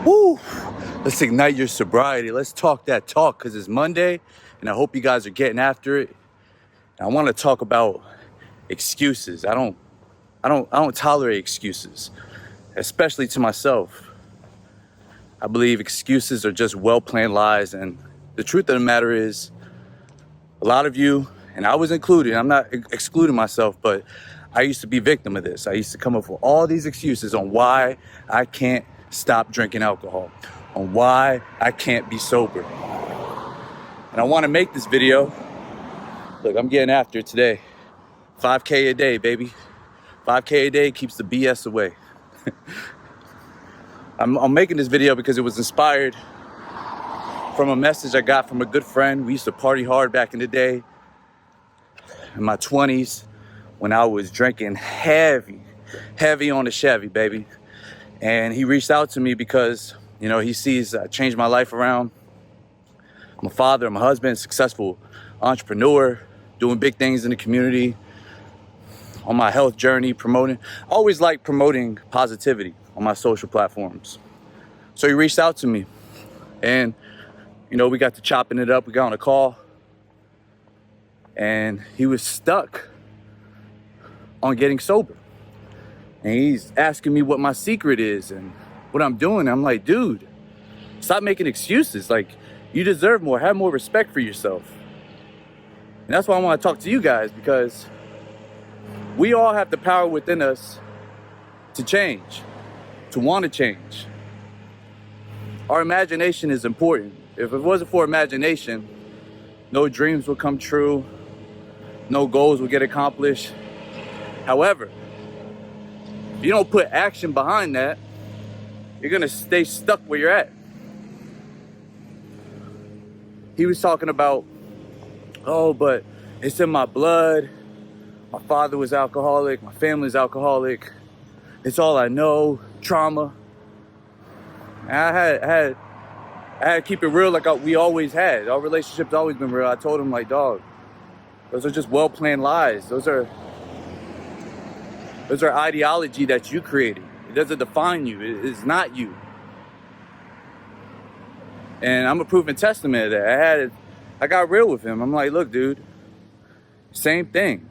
Woo! Let's ignite your sobriety. Let's talk that talk because it's Monday and I hope you guys are getting after it. And I want to talk about excuses. I don't tolerate excuses, especially to myself. I believe excuses are just well-planned lies, and the truth of the matter is a lot of you, and I was included, I'm not excluding myself, but I used to be victim of this. I used to come up with all these excuses on why I can't stop drinking alcohol, on why I can't be sober. And I want to make this video. Look, I'm getting after it today. 5K a day, baby. 5K a day keeps the BS away. I'm making this video because it was inspired from a message I got from a good friend. We used to party hard back in the day, in my 20s, when I was drinking heavy on the Chevy, baby. And he reached out to me because, you know, he sees I changed my life around. I'm a father, I'm a husband, successful entrepreneur, doing big things in the community, on my health journey, promoting. I always like promoting positivity on my social platforms. So he reached out to me and, you know, we got to chopping it up. We got on a call and he was stuck on getting sober. And he's asking me what my secret is and what I'm doing. I'm like, dude, stop making excuses. Like, you deserve more. Have more respect for yourself. And that's why I want to talk to you guys, because we all have the power within us to change, to want to change. Our imagination is important. If it wasn't for imagination, no dreams will come true, no goals will get accomplished. However, if you don't put action behind that, you're gonna stay stuck where you're at. He was talking about, oh, but it's in my blood. My father was alcoholic, my family's alcoholic. It's all I know, trauma. And I had to keep it real like we always had. Our relationship's always been real. I told him, like, dog, those are just well-planned lies. Those are ideology that you created. It doesn't define you. It's not you. And I'm a proven testament of that. I got real with him. I'm like, look, dude, same thing.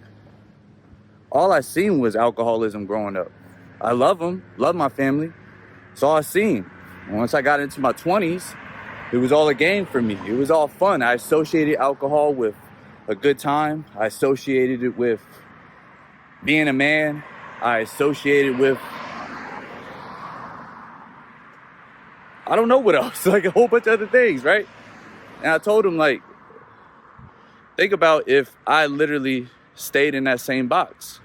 All I seen was alcoholism growing up. I love them, love my family. It's all I seen. And once I got into my 20s, it was all a game for me. It was all fun. I associated alcohol with a good time. I associated it with being a man. I associated with, I don't know what else, like a whole bunch of other things, right? And I told him, like, think about if I literally stayed in that same box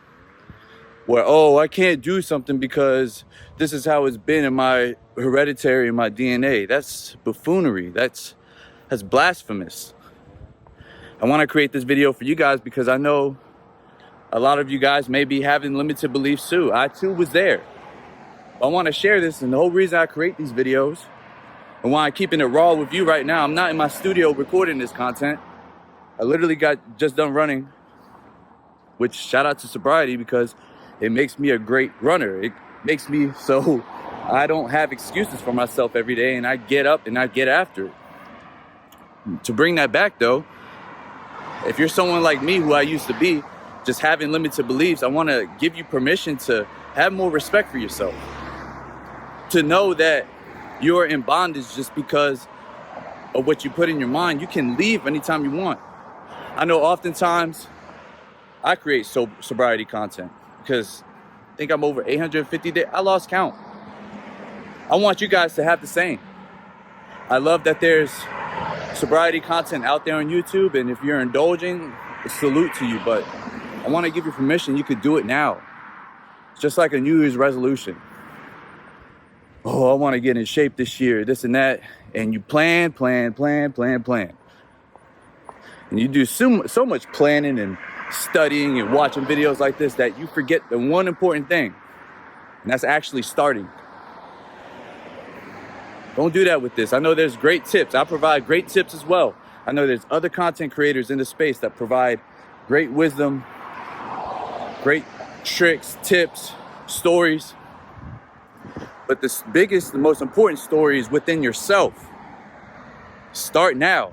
where, oh, I can't do something because this is how it's been in my hereditary, in my DNA. That's buffoonery. That's blasphemous. I want to create this video for you guys because I know a lot of you guys may be having limited beliefs too. I too was there. I want to share this, and the whole reason I create these videos and why I'm keeping it raw with you right now, I'm not in my studio recording this content. I literally got just done running, which shout out to Sobriety because it makes me a great runner. It makes me so I don't have excuses for myself every day, and I get up and I get after it. To bring that back though, if you're someone like me who I used to be, just having limited beliefs, I want to give you permission to have more respect for yourself. To know that you're in bondage just because of what you put in your mind. You can leave anytime you want. I know oftentimes I create sobriety content because I think I'm over 850 days. I lost count. I want you guys to have the same. I love that there's sobriety content out there on YouTube, and if you're indulging, a salute to you, but I want to give you permission. You could do it now. It's just like a New Year's resolution. Oh, I want to get in shape this year, this and that. And you plan. And you do so much planning and studying and watching videos like this that you forget the one important thing. And that's actually starting. Don't do that with this. I know there's great tips. I provide great tips as well. I know there's other content creators in the space that provide great wisdom, great tricks, tips, stories. But the most important story is within yourself. Start now.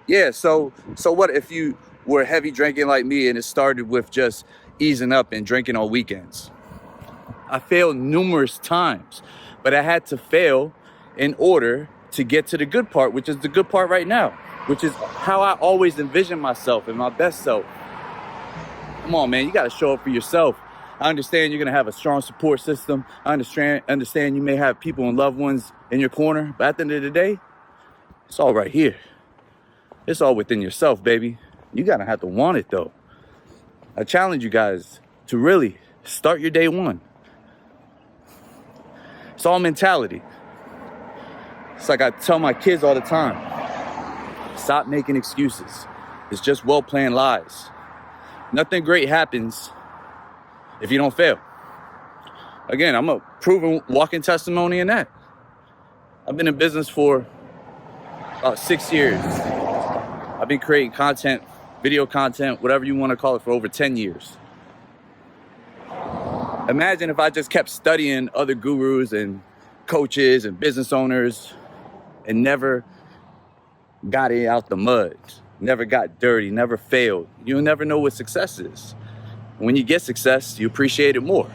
Yeah, so what if you were heavy drinking like me and it started with just easing up and drinking on weekends? I failed numerous times, but I had to fail in order to get to the good part, which is the good part right now, which is how I always envision myself and my best self. Come on, man, you got to show up for yourself. I understand you're going to have a strong support system. I understand you may have people and loved ones in your corner, but at the end of the day, it's all right here. It's all within yourself, baby. You got to have to want it, though. I challenge you guys to really start your day one. It's all mentality. It's like I tell my kids all the time, stop making excuses. It's just well-planned lies. Nothing great happens if you don't fail. Again, I'm a proven walking testimony in that. I've been in business for about 6 years. I've been creating content, video content, whatever you want to call it, for over 10 years. Imagine if I just kept studying other gurus and coaches and business owners and never got it out the mud, never got dirty, never failed. You'll never know what success is. When you get success, you appreciate it more.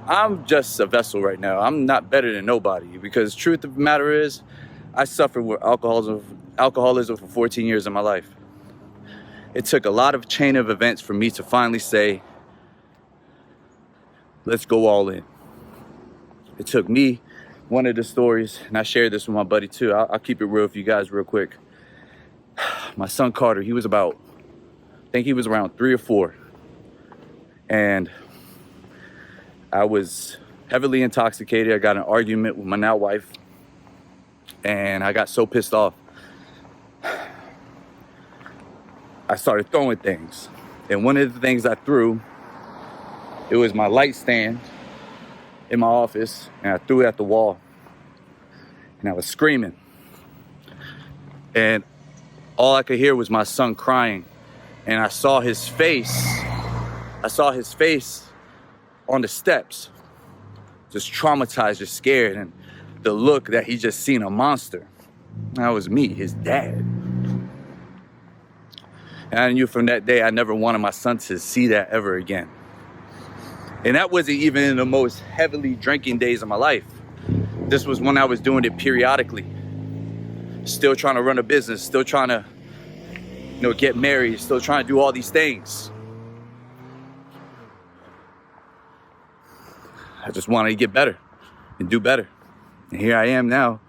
I'm just a vessel right now. I'm not better than nobody, because truth of the matter is, I suffered with alcoholism for 14 years of my life. It took a lot of chain of events for me to finally say, let's go all in. It took me, one of the stories, and I shared this with my buddy too. I'll keep it real with you guys real quick. My son Carter, I think he was around 3 or 4. And I was heavily intoxicated. I got in an argument with my now wife, and I got so pissed off. I started throwing things. And one of the things I threw, it was my light stand in my office, and I threw it at the wall. And I was screaming. And all I could hear was my son crying. And I saw his face. I saw his face on the steps, just traumatized, just scared. And the look that he just seen a monster. That was me, his dad. And I knew from that day, I never wanted my son to see that ever again. And that wasn't even in the most heavily drinking days of my life. This was when I was doing it periodically. Still trying to run a business, still trying to, get married, still trying to do all these things. I just wanted to get better and do better. And here I am now,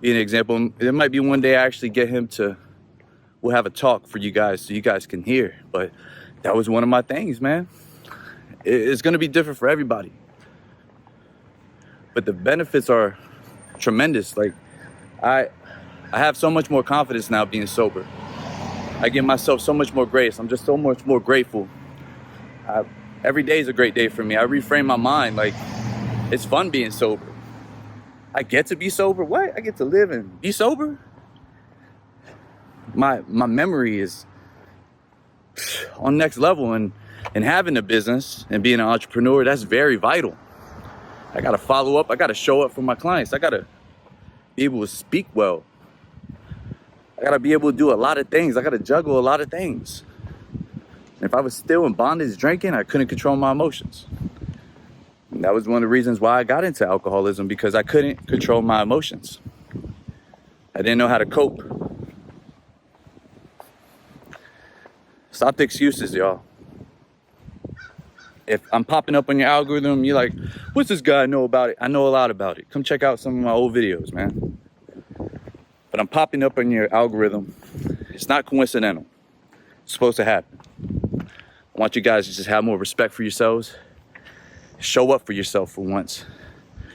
being an example. It might be one day I actually get him to, we'll have a talk for you guys so you guys can hear. But that was one of my things, man. It's going to be different for everybody. But the benefits are tremendous. Like, I have so much more confidence now being sober. I give myself so much more grace. I'm just so much more grateful. Every day is a great day for me. I reframe my mind. Like, it's fun being sober. I get to be sober. What? I get to live and be sober? My memory is on next level, and having a business and being an entrepreneur, that's very vital. I got to follow up. I got to show up for my clients. I got to be able to speak well. I got to be able to do a lot of things. I got to juggle a lot of things. And if I was still in bondage drinking, I couldn't control my emotions. And that was one of the reasons why I got into alcoholism, because I couldn't control my emotions. I didn't know how to cope. Stop the excuses, y'all. If I'm popping up on your algorithm, you're like, what's this guy know about it? I know a lot about it. Come check out some of my old videos, man. But I'm popping up on your algorithm. It's not coincidental. It's supposed to happen. I want you guys to just have more respect for yourselves. Show up for yourself for once.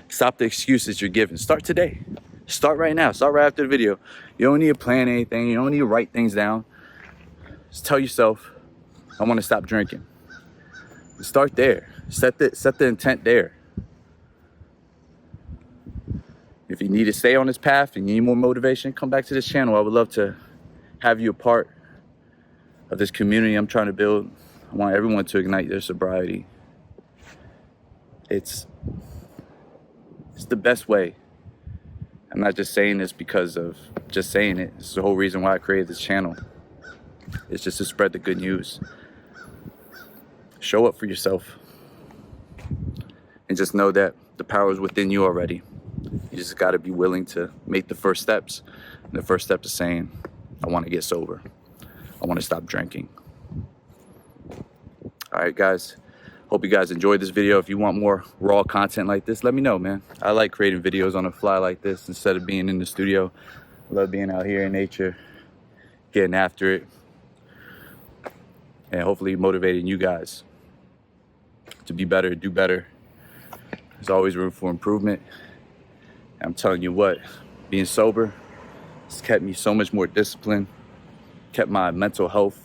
Stop the excuses you're giving. Start today. Start right now. Start right after the video. You don't need to plan anything. You don't need to write things down. Just tell yourself, I want to stop drinking. Start there. Set the intent there. If you need to stay on this path and you need more motivation, come back to this channel. I would love to have you a part of this community I'm trying to build I want everyone to ignite their sobriety. It's the best way. I'm not just saying this because of just saying it. It's the whole reason why I created this channel. It's just to spread the good news. Show up for yourself. And just know that the power is within you already. You just got to be willing to make the first steps. And the first step is saying, I want to get sober. I want to stop drinking. All right, guys. Hope you guys enjoyed this video. If you want more raw content like this, let me know, man. I like creating videos on the fly like this instead of being in the studio. I love being out here in nature, getting after it, and hopefully motivating you guys to be better, do better. There's always room for improvement. And I'm telling you what, being sober has kept me so much more disciplined, kept my mental health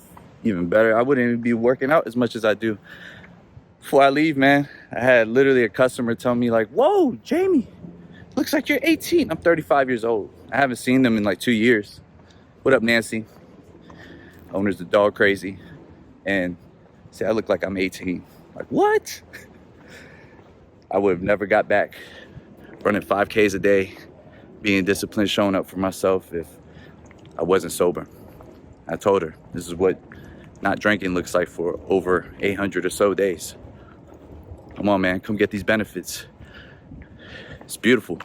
even better. I wouldn't even be working out as much as I do. Before I leave, man, I had literally a customer tell me like, whoa, Jamie, looks like you're 18. I'm 35 years old. I haven't seen them in like 2 years. What up, Nancy? Owner's the dog crazy. And say I look like I'm 18. Like, what? I would have never got back running 5Ks a day, being disciplined, showing up for myself if I wasn't sober. I told her this is what not drinking looks like for over 800 or so days. Come on, man, come get these benefits. It's beautiful.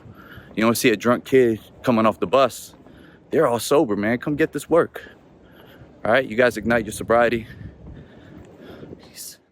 You don't see a drunk kid coming off the bus. They're all sober, man. Come get this work. All right, you guys ignite your sobriety.